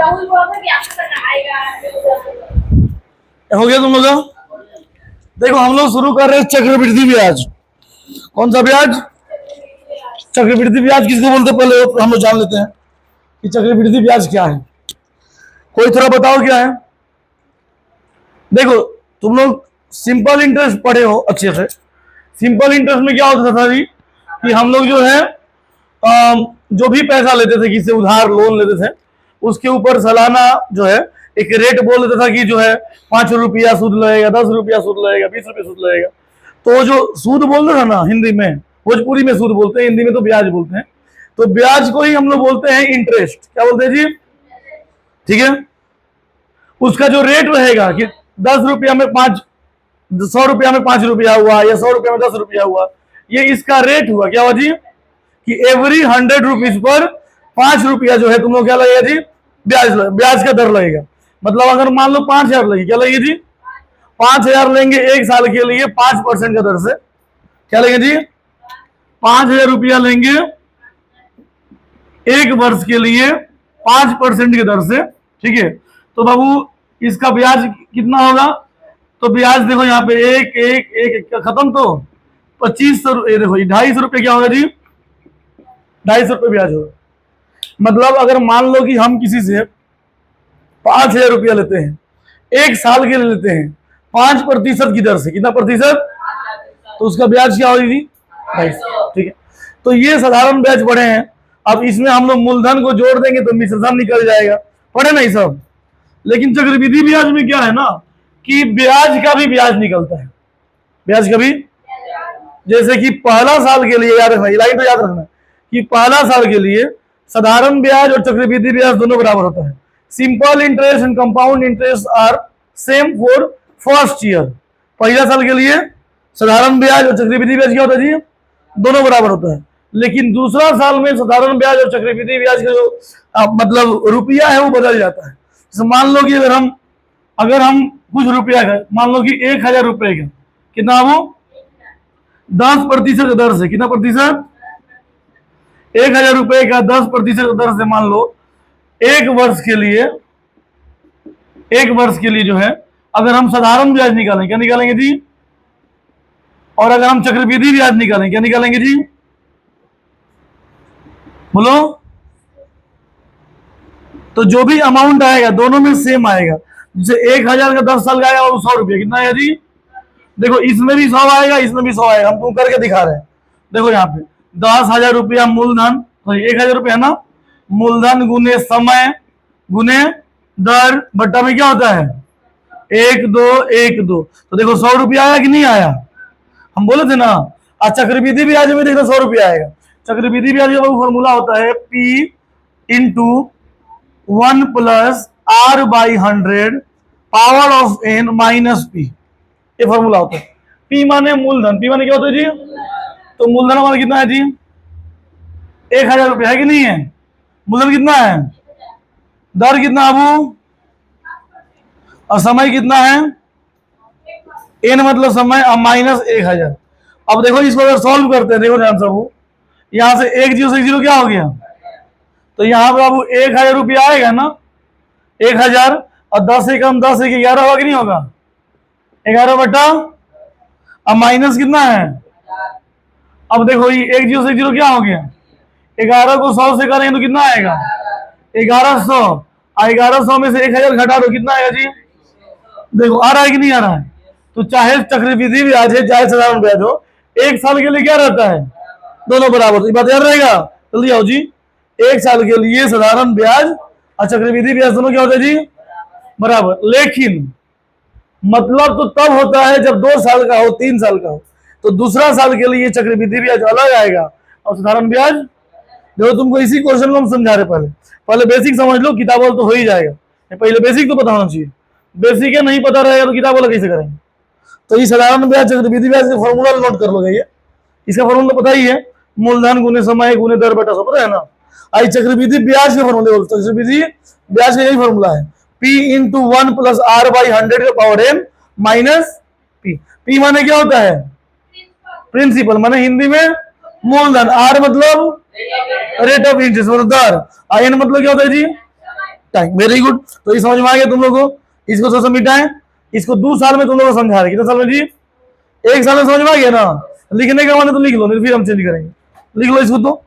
हो गया तुम लोग? देखो हम लोग शुरू कर रहे हैं चक्रवृद्धि ब्याज। कौन सा ब्याज? चक्रवृद्धि ब्याज किसको बोलते हैं पहले हम लोग जान लेते हैं कि चक्रवृद्धि ब्याज क्या है। कोई थोड़ा बताओ क्या है? देखो तुम लोग सिंपल इंटरेस्ट पढ़े हो अच्छे से। सिंपल इंटरेस्ट में क्या होता था जी कि हम लोग जो है जो भी पैसा लेते थे, किसी उधार लोन लेते थे, उसके ऊपर सालाना जो है एक रेट बोल देता था कि जो है 5 रुपया सूद लगेगा, 10 रुपया सूद लगेगा, 20 रुपया सूद लगेगा। तो जो सूद बोलते था ना, हिंदी में, भोजपुरी में सूद बोलते हैं, हिंदी में तो ब्याज बोलते हैं। तो ब्याज को ही हम लोग बोलते हैं इंटरेस्ट। क्या बोलते हैं जी? ठीक है। उसका जो रेट रहेगा कि 10 रुपया में 5, 100 रुपया में 5 रुपया हुआ या 100 रुपया में 10 रुपया हुआ, ये इसका रेट हुआ। क्या हुआ जी? कि एवरी 100 रुपीज पर 5 रुपया जो है तुम लोग क्या लगेगा जी? ब्याज का दर लगेगा। मतलब अगर मान लो 5,000 लगी, क्या लगेगी जी? 5,000 लेंगे एक साल के लिए 5% का दर से। क्या लेंगे जी? 5,000 रुपया लेंगे एक वर्ष के लिए 5% की दर से। ठीक है। तो बाबू इसका ब्याज कितना होगा? तो ब्याज देखो यहाँ पे एक एक एक खत्म, तो 2500, देखो 250 रुपये क्या होगा जी? 250 रुपये ब्याज होगा। मतलब अगर मान लो कि हम किसी से 5,000 रुपया लेते हैं, एक साल के लिए लेते हैं 5% की दर से। कितना प्रतिशत? तो उसका ब्याज क्या होगी? 250। ठीक है। तो ये साधारण ब्याज पढ़े हैं। अब इसमें हम लोग मूलधन को जोड़ देंगे तो मिश्रधन निकल जाएगा। पढ़े नहीं सब? लेकिन चक्रवृद्धि ब्याज में क्या है ना कि ब्याज का भी ब्याज निकलता है। ब्याज का भी, जैसे कि पहला साल के लिए याद रखना, लाइन तो याद रखना कि पहला साल के लिए साधारण ब्याज और चक्रवृद्धि ब्याज दोनों बराबर होता है। Simple interest and compound interest are same for first year. पहला साल के लिए साधारण ब्याज और चक्रवृद्धि ब्याज क्या होता है जी? दोनों बराबर होता है। लेकिन दूसरा साल में साधारण ब्याज और चक्रवृद्धि ब्याज का जो मतलब रुपया है वो बदल जाता है। जैसे मान लो कि अगर हम कुछ रुपया का, मान लो कि 1,000 रुपये का, कितना वो 10% दर से, कितना प्रतिशत? 1,000 रुपये का 10% दर से मान लो एक वर्ष के लिए जो है अगर हम साधारण ब्याज निकालें, क्या निकालेंगे जी? और अगर हम चक्रवृद्धि ब्याज निकालें, क्या निकालेंगे जी? बोलो। तो जो भी अमाउंट आएगा दोनों में सेम आएगा। जैसे 1,000 का 10 साल का आएगा वो 100 रुपया। कितना आएगा जी? देखो इसमें भी 100 आएगा, इसमें भी 100 आएगा। हम तुम करके दिखा रहे हैं। देखो यहाँ पे 10,000 रुपया मूलधन, 1,000 रुपया है ना, मूलधन गुने समय गुने दर बट्टा में क्या होता है? 1 2 1 2। तो देखो 100 रुपया आया कि नहीं आया? हम बोले थे ना। और चक्रवृद्धि ब्याज में देखो 100 रुपया आएगा। चक्रवृद्धि ब्याज का फॉर्मूला होता है P into 1 plus R by 100 power of n minus P। ये फॉर्मूला होता है। P माने मूलधन, P माने क्या होता है जी? तो मूलधन हमारा कितना है जी? 1,000 रुपया है कि नहीं है? मूलधन कितना है? दर कितना अबू? और समय कितना है? n मतलब समय, अब माइनस 1,000। अब देखो इसको अगर सॉल्व करते हैं, देखो ध्यान से अबू, यहां से 1 0 से 0 क्या हो गया? तो यहाँ पे बाबू 1,000 रुपया आएगा ना, 1,000 और 10 से कम 10 से 11 होगा कि नहीं होगा? 11 बटा, अब माइनस कितना है? अब देखो ये 1 0 से 0 क्या हो गया? 11 को 100 से करेंगे तो कितना आएगा? 1100। 1100 में से 1,000 घटा दो, कितना आएगा जी? देखो आ रहा है कि नहीं आ रहा है? तो चाहे चक्रवृद्धि ब्याज है चाहे साधारण ब्याज हो, एक साल के लिए क्या रहता है? दोनों बराबर। ये बात याद रहेगा? जल्दी आओ जी। एक साल के लिए साधारण ब्याज और चक्रवृद्धि ब्याज दोनों क्या होता है जी? बराबर। लेकिन मतलब तो तब होता है जब 2 साल का हो, 3 साल का हो, तो दूसरा साल के लिए चक्रवृद्धि ब्याज अलग आएगा और साधारण ब्याज। देखो तुमको इसी क्वेश्चन को हम समझा रहे। पहले बेसिक समझ लो, किताब वाला तो हो ही जाएगा। पहले बेसिक तो पता होना चाहिए। बेसिक है नहीं पता रहेगा तो किताब वाला कैसे करेंगे? तो ये साधारण ब्याज चक्रवृद्धि ब्याज का फॉर्मूला नोट कर लो। ये इसका फॉर्मूला पता ही है, मूलधन गुने समय गुने दर बटा 100, पता है ना? आई चक्रवृद्धि ब्याज के फॉर्मूले, चक्रवृद्धि ब्याज का यही फॉर्मूला है, P into 1 plus R by 100 का power n minus P। P माने क्या होता है? प्रिंसिपल, माने हिंदी में मूलधन, R मतलब रेट ऑफ इंटरेस्ट मतलब दर, और n मतलब क्या होता है जी? टाइम। Very good. तो ये समझ में आ गया तुम लोगों को। इसको थोड़ा सा मिटाएं, इसको 2 साल में तुम लोगों को समझा रहे। कितने साल में जी? 1 साल में समझ में आ गया ना। लिखने का माने तो लिख लो, नहीं फिर हम चेंज करेंगे। लिख लो इसको तो।